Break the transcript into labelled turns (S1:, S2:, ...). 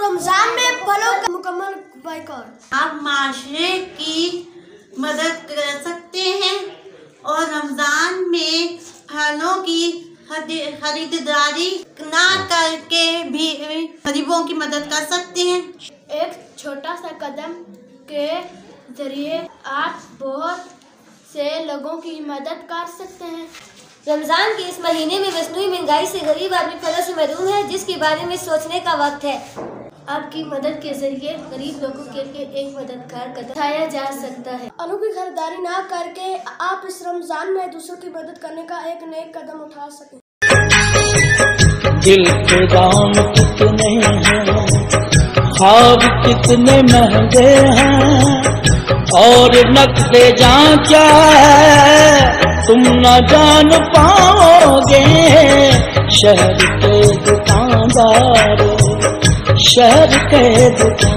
S1: रमजान में फलों का मुकम्मल बाइकआउट।
S2: आप माशरे की मदद कर सकते हैं और रमजान में फलों की खरीदारी ना करके भी गरीबों की मदद कर सकते हैं।
S1: एक छोटा सा कदम के जरिए आप बहुत से लोगों की मदद कर सकते हैं।
S3: रमजान के इस महीने में मसनूई महंगाई से गरीब आदमी फलों से महरूम है, जिसके बारे में सोचने का वक्त है।
S1: आपकी मदद के जरिए गरीब लोगों के लिए एक मददगार कदम उठाया जा सकता है। फलों की खरीदारी ना करके आप इस रमजान में दूसरों की मदद करने का एक नेक कदम उठा सकें।
S4: दिल के दाम कितने हैं, ख्वाब कितने महंगे हैं, और नक्शे जां क्या है तुम न जान पाओगे। शहर के दुकानदार, शहर के दुकानदार।